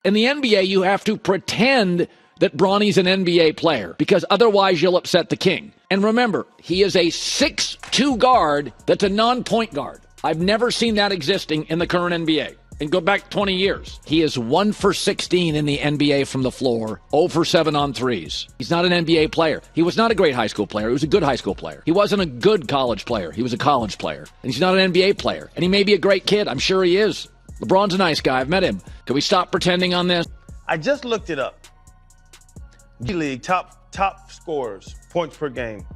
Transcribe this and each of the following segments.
In the NBA, you have to pretend that Bronny's an NBA player because otherwise you'll upset the king. And remember, he is a 6'2 guard that's a non-point guard. I've never seen that existing in the current NBA. And go back 20 years. He is 1 for 16 in the NBA from the floor, 0 for 7 on threes. He's not an NBA player. He was not a great high school player. He was a good high school player. He wasn't a good college player. He was a college player. And he's not an NBA player. And he may be a great kid. I'm sure he is. LeBron's a nice guy. I've met him. Can we stop pretending on this? I just looked it up. G-League, top scorers, points per game.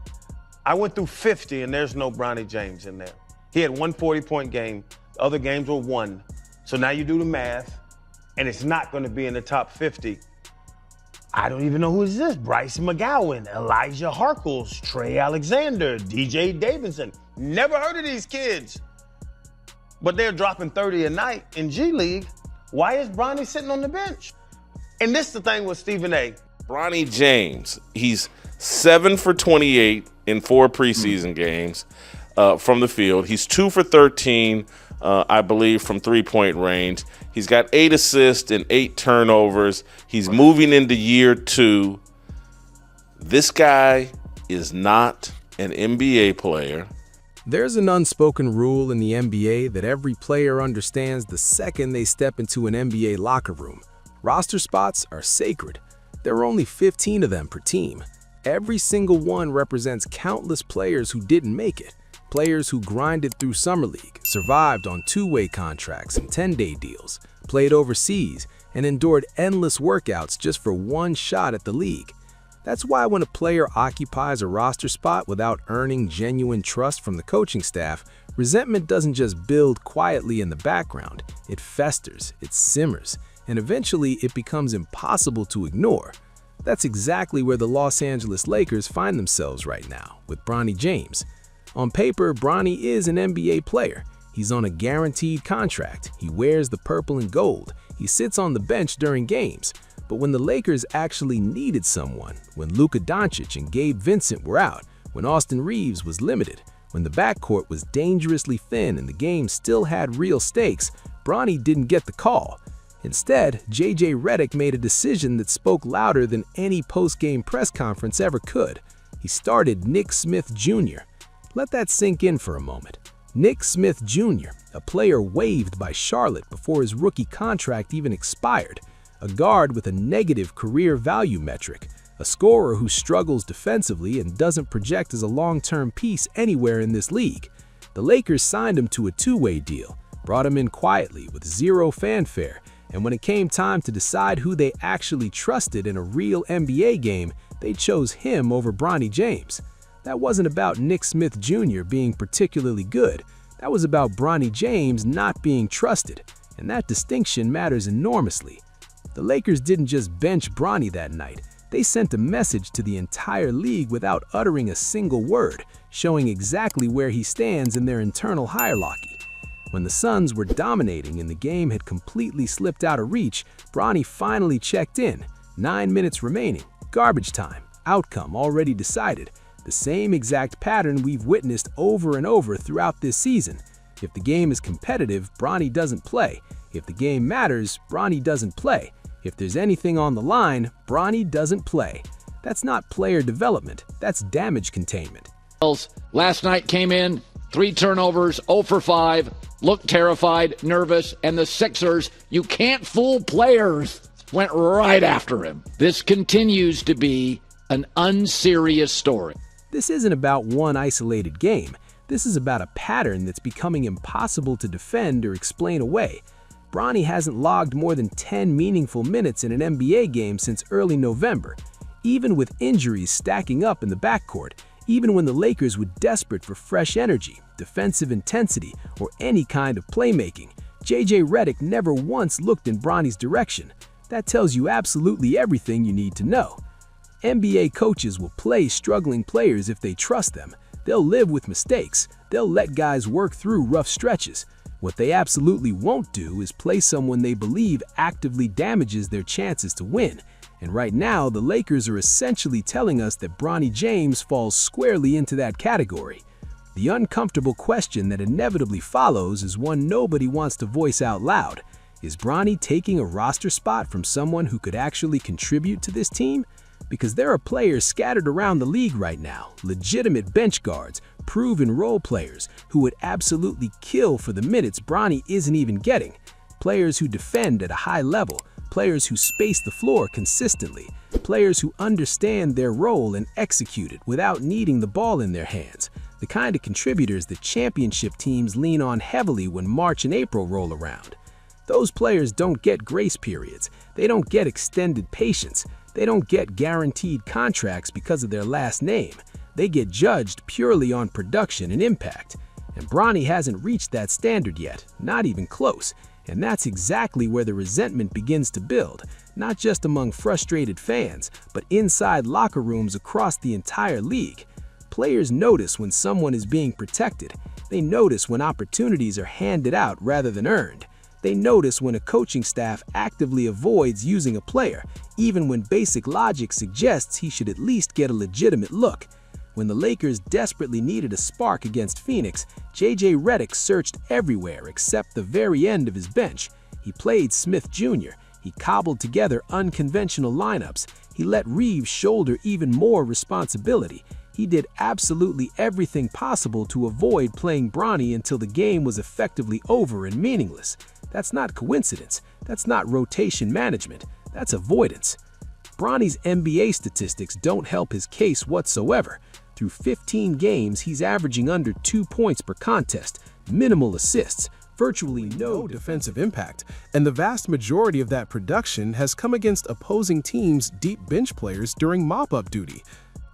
I went through 50, and there's no Bronny James in there. He had 140-point game. The other games were 1. So now you do the math, and it's not going to be in the top 50. I don't even know who is this. Bryce McGowan, Elijah Harkles, Trey Alexander, DJ Davidson. Never heard of these kids. But they're dropping 30 a night in G League. Why is Bronny sitting on the bench? And this is the thing with Stephen A. Bronny James, he's 7 for 28 in 4 preseason games from the field. He's 2 for 13, I believe, from three-point range. He's got 8 assists and 8 turnovers. He's moving into year 2. This guy is not an NBA player. There's an unspoken rule in the NBA that every player understands the second they step into an NBA locker room. Roster spots are sacred. There are only 15 of them per team. Every single one represents countless players who didn't make it. Players who grinded through Summer League, survived on 2-way contracts and 10-day deals, played overseas, and endured endless workouts just for one shot at the league. That's why when a player occupies a roster spot without earning genuine trust from the coaching staff, resentment doesn't just build quietly in the background. It festers, it simmers, and eventually it becomes impossible to ignore. That's exactly where the Los Angeles Lakers find themselves right now, with Bronny James. On paper, Bronny is an NBA player. He's on a guaranteed contract. He wears the purple and gold. He sits on the bench during games. But when the Lakers actually needed someone, when Luka Doncic and Gabe Vincent were out, when Austin Reeves was limited, when the backcourt was dangerously thin and the game still had real stakes, Bronny didn't get the call. Instead, JJ Redick made a decision that spoke louder than any post-game press conference ever could. He started Nick Smith Jr. Let that sink in for a moment. Nick Smith Jr., a player waived by Charlotte before his rookie contract even expired, a guard with a negative career value metric, a scorer who struggles defensively and doesn't project as a long-term piece anywhere in this league. The Lakers signed him to a 2-way deal, brought him in quietly with zero fanfare, and when it came time to decide who they actually trusted in a real NBA game, they chose him over Bronny James. That wasn't about Nick Smith Jr. being particularly good. That was about Bronny James not being trusted, and that distinction matters enormously. The Lakers didn't just bench Bronny that night. They sent a message to the entire league without uttering a single word, showing exactly where he stands in their internal hierarchy. When the Suns were dominating and the game had completely slipped out of reach, Bronny finally checked in. 9 minutes remaining, garbage time, outcome already decided. The same exact pattern we've witnessed over and over throughout this season. If the game is competitive, Bronny doesn't play. If the game matters, Bronny doesn't play. If there's anything on the line, Bronny doesn't play. That's not player development, that's damage containment. Last night came in, 3 turnovers, 0 for 5, looked terrified, nervous, and the Sixers, you can't fool players, went right after him. This continues to be an unserious story. This isn't about one isolated game. This is about a pattern that's becoming impossible to defend or explain away. Bronny hasn't logged more than 10 meaningful minutes in an NBA game since early November. Even with injuries stacking up in the backcourt, even when the Lakers were desperate for fresh energy, defensive intensity, or any kind of playmaking, JJ Redick never once looked in Bronny's direction. That tells you absolutely everything you need to know. NBA coaches will play struggling players if they trust them. They'll live with mistakes. They'll let guys work through rough stretches. What they absolutely won't do is play someone they believe actively damages their chances to win. And right now, the Lakers are essentially telling us that Bronny James falls squarely into that category. The uncomfortable question that inevitably follows is one nobody wants to voice out loud. Is Bronny taking a roster spot from someone who could actually contribute to this team? Because there are players scattered around the league right now, legitimate bench guards, proven role players who would absolutely kill for the minutes Bronny isn't even getting. Players who defend at a high level, players who space the floor consistently, players who understand their role and execute it without needing the ball in their hands. The kind of contributors that championship teams lean on heavily when March and April roll around. Those players don't get grace periods. They don't get extended patience. They don't get guaranteed contracts because of their last name. They get judged purely on production and impact. And Bronny hasn't reached that standard yet, not even close. And that's exactly where the resentment begins to build, not just among frustrated fans, but inside locker rooms across the entire league. Players notice when someone is being protected. They notice when opportunities are handed out rather than earned. They notice when a coaching staff actively avoids using a player, even when basic logic suggests he should at least get a legitimate look. When the Lakers desperately needed a spark against Phoenix, JJ Redick searched everywhere except the very end of his bench. He played Smith Jr., he cobbled together unconventional lineups, he let Reeves shoulder even more responsibility. He did absolutely everything possible to avoid playing Bronny until the game was effectively over and meaningless. That's not coincidence. That's not rotation management. That's avoidance. Bronny's NBA statistics don't help his case whatsoever. Through 15 games, he's averaging under 2 points per contest, minimal assists, virtually no defensive impact, and the vast majority of that production has come against opposing teams' deep bench players during mop-up duty.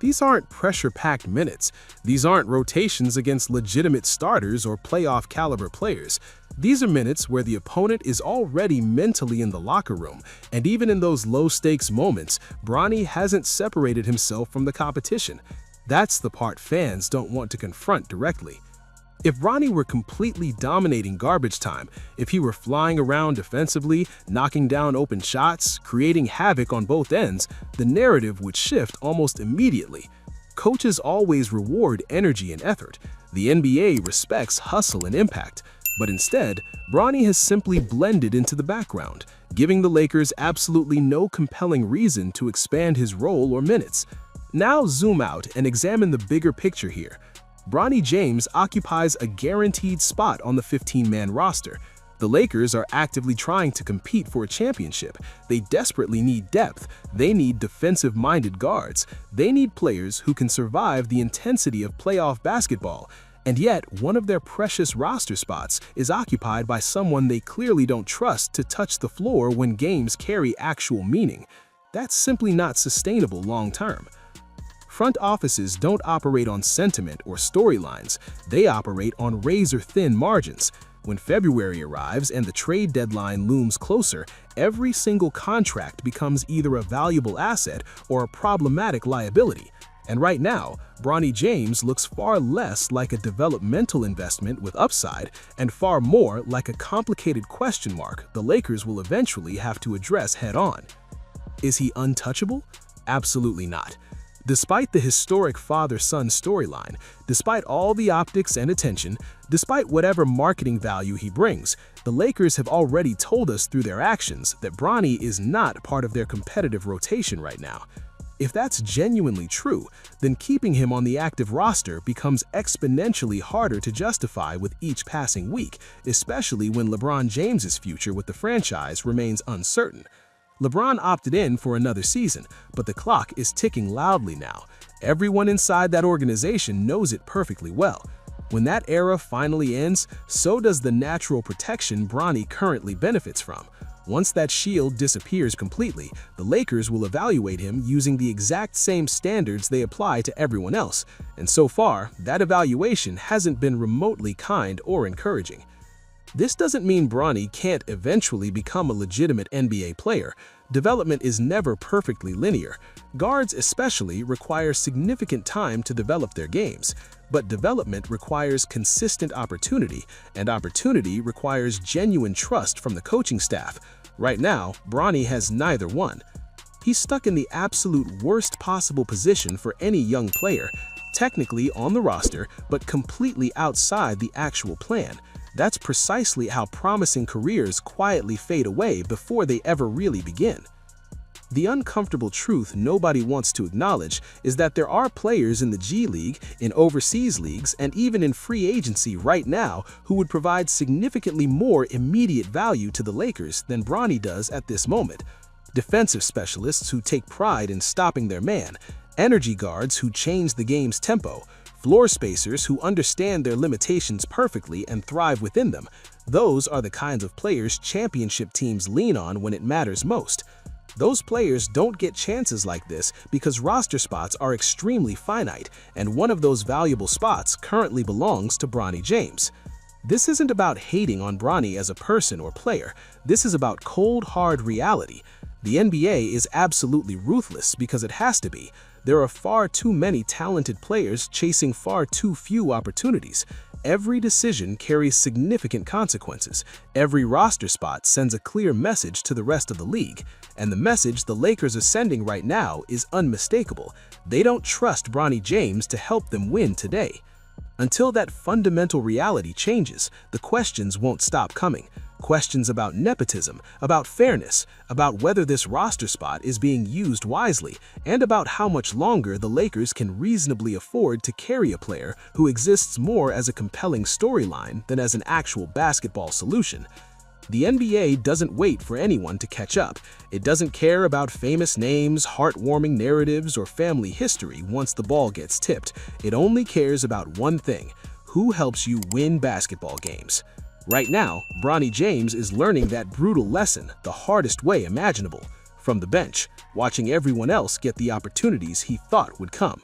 These aren't pressure-packed minutes. These aren't rotations against legitimate starters or playoff-caliber players. These are minutes where the opponent is already mentally in the locker room, and even in those low-stakes moments, Bronny hasn't separated himself from the competition. That's the part fans don't want to confront directly. If Bronny were completely dominating garbage time, if he were flying around defensively, knocking down open shots, creating havoc on both ends, the narrative would shift almost immediately. Coaches always reward energy and effort. The NBA respects hustle and impact. But instead, Bronny has simply blended into the background, giving the Lakers absolutely no compelling reason to expand his role or minutes. Now zoom out and examine the bigger picture here. Bronny James occupies a guaranteed spot on the 15-man roster. The Lakers are actively trying to compete for a championship. They desperately need depth. They need defensive-minded guards. They need players who can survive the intensity of playoff basketball. And yet, one of their precious roster spots is occupied by someone they clearly don't trust to touch the floor when games carry actual meaning. That's simply not sustainable long-term. Front offices don't operate on sentiment or storylines. They operate on razor-thin margins. When February arrives and the trade deadline looms closer, every single contract becomes either a valuable asset or a problematic liability. And right now, Bronny James looks far less like a developmental investment with upside and far more like a complicated question mark the Lakers will eventually have to address head-on. Is he untouchable? Absolutely not. Despite the historic father-son storyline, despite all the optics and attention, despite whatever marketing value he brings, the Lakers have already told us through their actions that Bronny is not part of their competitive rotation right now. If that's genuinely true, then keeping him on the active roster becomes exponentially harder to justify with each passing week, especially when LeBron James's future with the franchise remains uncertain. LeBron opted in for another season, but the clock is ticking loudly now. Everyone inside that organization knows it perfectly well. When that era finally ends, so does the natural protection Bronny currently benefits from. Once that shield disappears completely, the Lakers will evaluate him using the exact same standards they apply to everyone else, and so far, that evaluation hasn't been remotely kind or encouraging. This doesn't mean Bronny can't eventually become a legitimate NBA player. Development is never perfectly linear. Guards especially require significant time to develop their games. But development requires consistent opportunity, and opportunity requires genuine trust from the coaching staff. Right now, Bronny has neither one. He's stuck in the absolute worst possible position for any young player, technically on the roster, but completely outside the actual plan. That's precisely how promising careers quietly fade away before they ever really begin. The uncomfortable truth nobody wants to acknowledge is that there are players in the G League, in overseas leagues, and even in free agency right now who would provide significantly more immediate value to the Lakers than Bronny does at this moment. Defensive specialists who take pride in stopping their man, energy guards who change the game's tempo, floor spacers who understand their limitations perfectly and thrive within them. Those are the kinds of players championship teams lean on when it matters most. Those players don't get chances like this because roster spots are extremely finite, and one of those valuable spots currently belongs to Bronny James. This isn't about hating on Bronny as a person or player. This is about cold, hard reality. The NBA is absolutely ruthless because it has to be. There are far too many talented players chasing far too few opportunities. Every decision carries significant consequences. Every roster spot sends a clear message to the rest of the league. And the message the Lakers are sending right now is unmistakable. They don't trust Bronny James to help them win today. Until that fundamental reality changes, the questions won't stop coming. Questions about nepotism, about fairness, about whether this roster spot is being used wisely, and about how much longer the Lakers can reasonably afford to carry a player who exists more as a compelling storyline than as an actual basketball solution. The NBA doesn't wait for anyone to catch up. It doesn't care about famous names, heartwarming narratives, or family history once the ball gets tipped. It only cares about one thing: who helps you win basketball games. Right now, Bronny James is learning that brutal lesson the hardest way imaginable, from the bench, watching everyone else get the opportunities he thought would come.